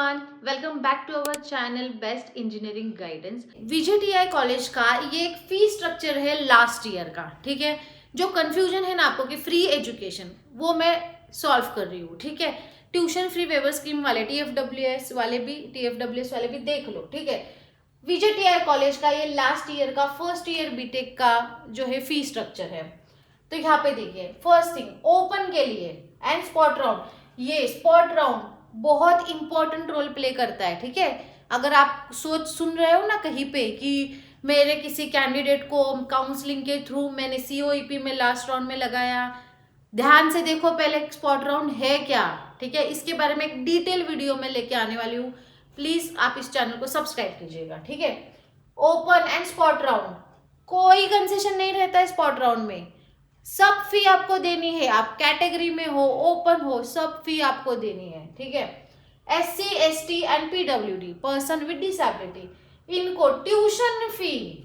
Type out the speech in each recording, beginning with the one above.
Everyone, welcome back to our channel best engineering guidance. VJTI college का ये एक fee structure है last year का। ठीक है, जो कंफ्यूजन है ना आपको कि फ्री एजुकेशन, वो मैं सॉल्व कर रही हूँ। ठीक है, ट्यूशन फ्री वेवर स्कीम वाले टीएफडब्ल्यूएस वाले भी देख लो। ठीक है, वीजेटीआई कॉलेज का ये लास्ट ईयर का फर्स्ट ईयर बीटेक का जो है फी स्ट्रक्चर है। तो यहाँ पे देखिए, फर्स्ट थिंग ओपन के लिए एंड स्पॉट राउंड, ये स्पॉट राउंड बहुत इंपॉर्टेंट रोल प्ले करता है। ठीक है, अगर आप सुन रहे हो ना कहीं पे कि मेरे किसी कैंडिडेट को काउंसलिंग के थ्रू मैंने सीओईपी में लास्ट राउंड में लगाया, ध्यान से देखो पहले स्पॉट राउंड है क्या। ठीक है, इसके बारे में एक डिटेल वीडियो में लेके आने वाली हूँ, प्लीज आप इस चैनल को सब्सक्राइब कीजिएगा। ठीक है, ओपन एंड स्पॉट राउंड कोई कंसेशन नहीं रहता है। स्पॉट राउंड में सब फी आपको देनी है, आप कैटेगरी में हो ओपन हो, सब फी आपको देनी है। ठीक है, SC ST and PWD person with disability, इनको ट्यूशन फी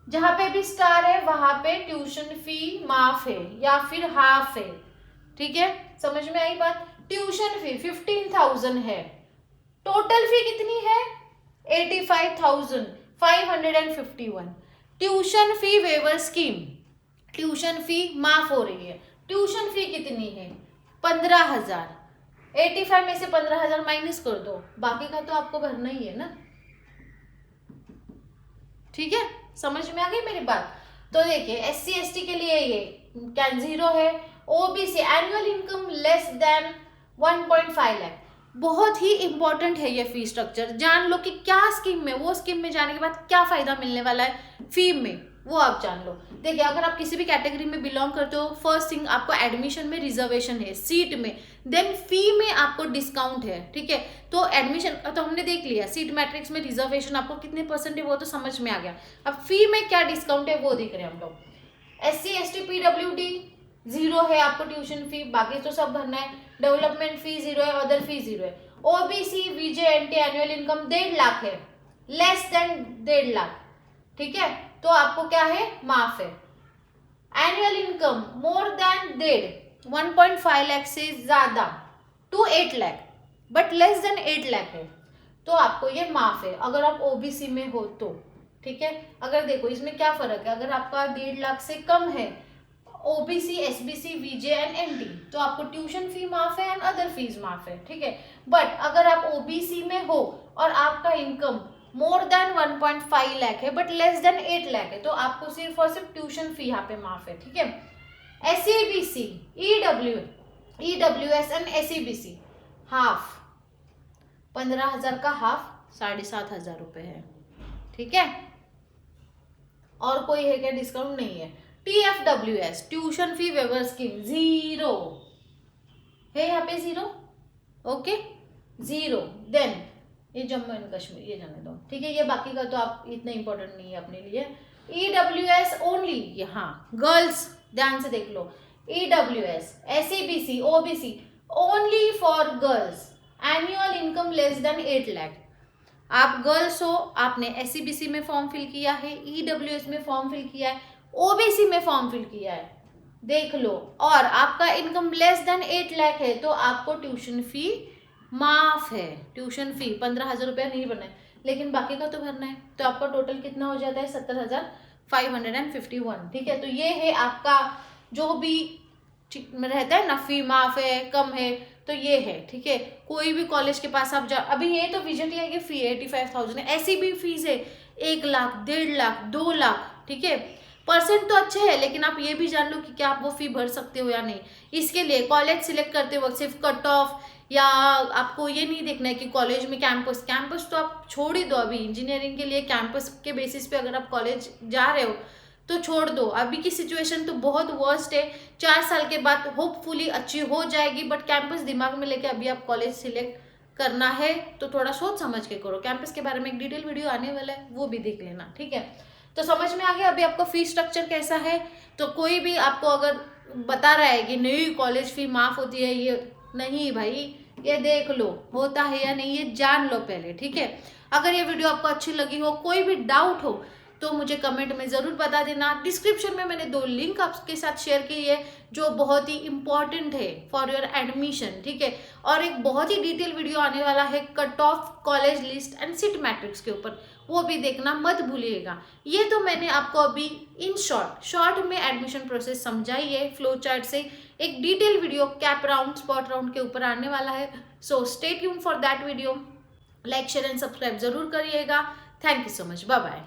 जहां पे भी स्टार है वहां पे ट्यूशन फी माफ है या फिर हाफ है। ठीक है, समझ में आई बात। ट्यूशन फी 15,000 है, टोटल फी कितनी है 85,551। Tuition fee waiver scheme, tuition fee माफ हो रही है। ट्यूशन फी कितनी है 15,000। 85 में से 15,000 माइनस कर दो, बाकी का तो आपको भरना ही है ना। ठीक है, समझ में आ गई मेरी बात। तो देखिए SC ST के लिए ये क्या 0 है। OBC annual income less than 1.5 lakh, बहुत ही इंपॉर्टेंट है ये फी स्ट्रक्चर। जान लो कि क्या स्कीम में, वो स्कीम में जाने के बाद क्या फायदा मिलने वाला है फी में, वो आप जान लो। देखिए, अगर आप किसी भी कैटेगरी में बिलोंग करते हो, फर्स्ट थिंग आपको एडमिशन में रिजर्वेशन है, सीट में, देन फी में आपको डिस्काउंट है। ठीक है, तो एडमिशन तो हमने देख लिया, सीट मैट्रिक्स में रिजर्वेशन आपको कितने परसेंट है वो तो समझ में आ गया। अब फी में क्या डिस्काउंट है वो देख रहे हैं हम लोग। SC ST PWD 0 है आपको ट्यूशन फी, बाकी तो सब भरना है। डेवलपमेंट फी 0 है, अदर फी 0 है। OBC VJNT annual income 1.5 lakh है, लेस देन 1.5 लाख। ठीक है, तो आपको क्या है माफ है। Annual income more than 1.5 lakh से ज्यादा to 8 lakh, but less than 8 lakh है, तो आपको ये माफ है अगर आप OBC में हो तो। ठीक है, अगर देखो इसमें क्या फर्क है, अगर आपका 1.5 लाख से कम है OBC SBC VJ and NT, तो आपको ट्यूशन फी माफ है एंड अदर फीस माफ है। ठीक है, बट अगर आप OBC में हो और आपका इनकम मोर देन 1.5 लाख है बट लेस देन 8 लाख है, तो आपको सिर्फ और सिर्फ ट्यूशन फी यहाँ पे माफ है। ठीक है, SABC EWS and SABC half, 15,000 का हाफ 7,500 रुपये है। ठीक है, और कोई है क्या डिस्काउंट? नहीं है। TFWS tuition fee waiver scheme 0 है, यहाँ पे 0। ओके 0, देन ये जम्मू एंड कश्मीर ये जाने दो। ठीक है, ये बाकी का तो आप इतना इंपॉर्टेंट नहीं है अपने लिए। EWS ओनली, यहाँ गर्ल्स ध्यान से देख लो, EWS SABC OBC only for girls, annual income less than 8 lakh. आप गर्ल्स हो, आपने SCBC में फॉर्म फिल किया है, EWS में फॉर्म फिल किया है, OBC में फॉर्म फिल किया है, देख लो, और आपका इनकम लेस देन 8 लाख है, तो आपको ट्यूशन फी माफ है। ट्यूशन फी 15,000 रुपया नहीं भरना है, लेकिन बाकी का तो भरना है। तो आपका टोटल कितना हो जाता है 70,551। ठीक है, तो ये है आपका जो भी रहता है ना, फी माफ है कम है, तो ये है। ठीक है, कोई भी कॉलेज के पास आप जा, अभी ये तो VJTI की फी 85,000 है, ऐसी भी फीस है 1 लाख 1.5 लाख 2 लाख। ठीक है, परसेंट तो अच्छे है, लेकिन आप ये भी जान लो कि क्या आप वो फी भर सकते हो या नहीं। इसके लिए कॉलेज सिलेक्ट करते वक्त सिर्फ कट ऑफ, या आपको ये नहीं देखना है कि कॉलेज में कैंपस तो आप छोड़ ही दो। अभी इंजीनियरिंग के लिए कैंपस के बेसिस पे अगर आप कॉलेज जा रहे हो तो छोड़ दो। अभी की सिचुएशन तो बहुत वर्स्ट है, 4 साल के बाद होपफुली अच्छी हो जाएगी, बट कैंपस दिमाग में लेके अभी आप कॉलेज सिलेक्ट करना है तो थोड़ा सोच समझ के करो। कैंपस के बारे में एक डिटेल वीडियो आने वाला है, वो भी देख लेना। ठीक है, तो समझ में आ गया अभी आपको फी स्ट्रक्चर कैसा है। तो कोई भी आपको अगर बता रहा है कि नहीं कॉलेज फी माफ होती है, ये नहीं भाई, ये देख लो होता है या नहीं, ये जान लो पहले। ठीक है, अगर ये वीडियो आपको अच्छी लगी हो, कोई भी डाउट हो तो मुझे कमेंट में ज़रूर बता देना। डिस्क्रिप्शन में मैंने 2 लिंक आपके साथ शेयर की है जो बहुत ही इंपॉर्टेंट है फॉर योर एडमिशन, ठीक है। और एक बहुत ही डिटेल वीडियो आने वाला है cut off, college list and seat matrix के ऊपर, वो भी देखना मत भूलिएगा। ये तो मैंने आपको अभी इन शॉर्ट में एडमिशन प्रोसेस समझाई है फ्लो चार्ट से। एक detail video cap round, spot round के ऊपर आने वाला है, so stay tune for that video. Like, share and subscribe जरूर करिएगा। Thank you so much, bye bye.